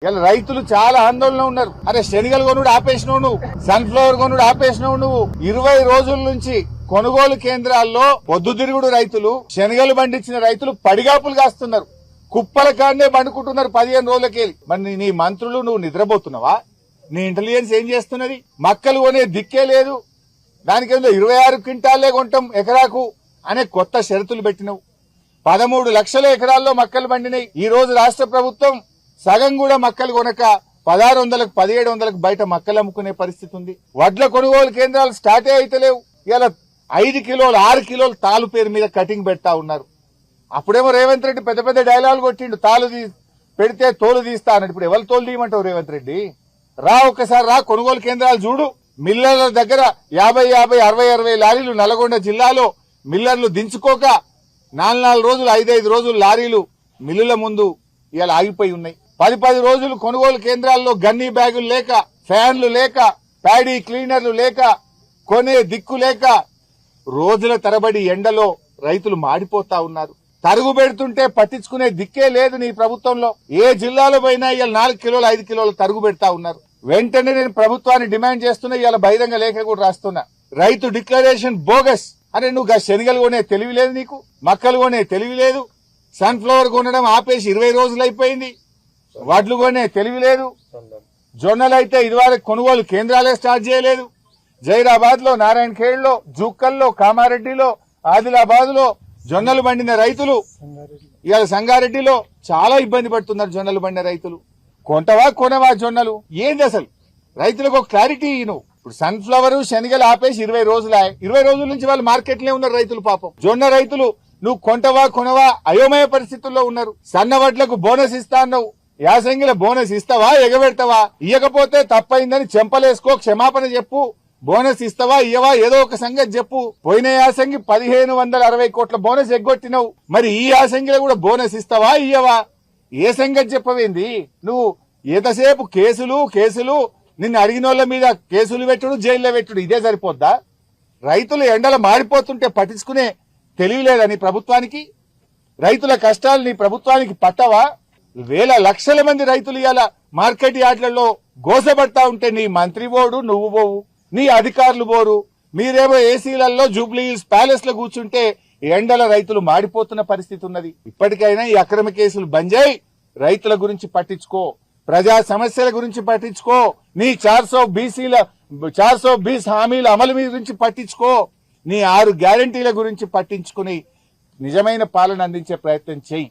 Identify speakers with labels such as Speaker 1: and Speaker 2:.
Speaker 1: ఇలా రైతులు చాలా ఆందోళన ఉన్నారు. అరే శనగలు కొనుడు ఆపేసినావు నువ్వు, సన్ఫ్లవర్ కొనుడు ఆపేసినావు నువ్వు. 20 రోజుల నుంచి కొనుగోలు కేంద్రాల్లో పొద్దుతిరుగుడు రైతులు, శనగలు పండించిన రైతులు పడిగాపులు కాస్తున్నారు. కుప్పల కాడనే పండుకుంటున్నారు 15 రోజులకెళ్ళి. మరి నీ మంత్రులు నువ్వు నిద్రపోతున్నావా? నీ ఇంటెలిజెన్స్ ఏం చేస్తున్నది? మక్కలు కొనే దిక్కే లేదు. దానికేందో 26 క్వింటాలే కొంటాం ఎకరాకు అనే కొత్త షరతులు పెట్టినవు. 13 లక్షల ఎకరాల్లో మక్కలు పండినాయి. ఈ రోజు రాష్ట్ర ప్రభుత్వం సగం కూడా మక్కలు కొనక 1600లకు 1700లకు బయట మక్కలు అమ్ముకునే పరిస్థితి ఉంది. వడ్ల కొనుగోలు కేంద్రాలు స్టార్టే అయితలేవు. ఇలా 5 కిలోలు 6 కిలోలు తాలు పేరు మీద కటింగ్ పెడతా ఉన్నారు. అప్పుడేమో రేవంత్ రెడ్డి పెద్ద పెద్ద డైలాగులు కొట్టిండు, తాలు పెడితే తోలు తీస్తా అన్నాడు. ఇప్పుడు ఎవరు తోలు తీయమంటావు రేవంత్ రెడ్డి? రా ఒక్కసారి రా, కొనుగోలు కేంద్రాలు చూడు. మిల్లర్ల దగ్గర 50 60 లారీలు నల్గొండ జిల్లాలో మిల్లర్లు దించుకోక 4 రోజులు 5 రోజులు లారీలు మిల్లుల ముందు ఇలా ఆగిపోయి ఉన్నాయి. 10 రోజులు కొనుగోలు కేంద్రాల్లో గన్నీ బ్యాగులు లేక, ఫ్యాన్లు లేక, ప్యాడీ క్లీనర్లు లేక, కొనే దిక్కు లేక రోజుల తరబడి ఎండలో రైతులు మాడిపోతా ఉన్నారు. తరుగు పెడుతుంటే పట్టించుకునే దిక్కే లేదు నీ ప్రభుత్వంలో. ఏ జిల్లాలో పోయినా ఇవాళ 4 కిలోలు 5 కిలోలు తరుగు పెడతా ఉన్నారు. వెంటనే నేను ప్రభుత్వాన్ని డిమాండ్ చేస్తున్నా, ఇవాళ బహిరంగ లేఖ కూడా రాస్తున్నా. రైతు డిక్లరేషన్ బోగస్. అరే నువ్వు శనగలు కొనే తెలివి లేదు నీకు, మక్కలు కొనే తెలివి లేదు, సన్ఫ్లవర్ కొనడం ఆపేసి 20 రోజులు అయిపోయింది. వడ్లు కొనే తెలివి లేదు. జొన్నలు అయితే ఇదివరకు కొనుగోలు కేంద్రాలే స్టార్ట్ చేయలేదు. జైరాబాద్ లో, నారాయణ ఖేడ్లో, జూక్కల్లో, కామారెడ్డిలో, ఆదిలాబాద్ లో జొన్నలు పండిన రైతులు ఇవాళ సంగారెడ్డిలో చాలా ఇబ్బంది పడుతున్నారు. జొన్నలు పండిన రైతులు కొంటవా కొనవా జొన్నలు? ఏంది అసలు? రైతులకు ఒక క్లారిటీ నువ్వు. ఇప్పుడు సన్ఫ్లవర్ శనగలు ఆపేసి 20 రోజులు 20 రోజుల నుంచి వాళ్ళు మార్కెట్లే ఉన్నారు రైతులు. పాపం జొన్న రైతులు నువ్వు కొంటవా కొనవా అయోమయ పరిస్థితుల్లో ఉన్నారు. సన్న వడ్లకు బోనస్ ఇస్తా అన్నావు, యాసంగిల బోనస్ ఇస్తావా ఎగబెడతావా? ఇయ్యకపోతే తప్పైందని చెంపలేసుకో, క్షమాపణ చెప్పు. బోనస్ ఇస్తావా ఇయ్యవా ఏదో ఒక సంగతి చెప్పు. పోయిన యాసంగి 1560 కోట్ల బోనస్ ఎగ్గొట్టినవు. మరి ఈ యాసంగిలో కూడా బోనస్ ఇస్తావా ఇయ్యవా? ఏ సంగతి చెప్పవేంది నువ్వు? ఎంతసేపు కేసులు కేసులు, నిన్ను అడిగిన వాళ్ళ మీద కేసులు పెట్టుడు, జైల్లో పెట్టుడు, ఇదే సరిపోద్దా? రైతులు ఎండలు మారిపోతుంటే పట్టించుకునే తెలివి లేదా నీ ప్రభుత్వానికి? రైతుల కష్టాలు నీ ప్రభుత్వానికి పట్టవా? వేల లక్షల మంది రైతులు ఇవాళ మార్కెట్ యార్డ్లలో గోసపడతా ఉంటే నీ మంత్రి పోడు, నువ్వు పోవు, నీ అధికారులు పోరు. మీరేమో ఏసీలలో జూబ్లీ హిల్స్ ప్యాలెస్ లో కూర్చుంటే ఎండల రైతులు మాడిపోతున్న పరిస్థితి ఉన్నది. ఇప్పటికైనా ఈ అక్రమ కేసులు బంద్ చేయి, రైతుల గురించి పట్టించుకో, ప్రజా సమస్యల గురించి పట్టించుకో, నీ 420 హామీల అమలు గురించి పట్టించుకో, నీ 6 గ్యారంటీల గురించి పట్టించుకుని నిజమైన పాలన అందించే ప్రయత్నం చెయ్యి.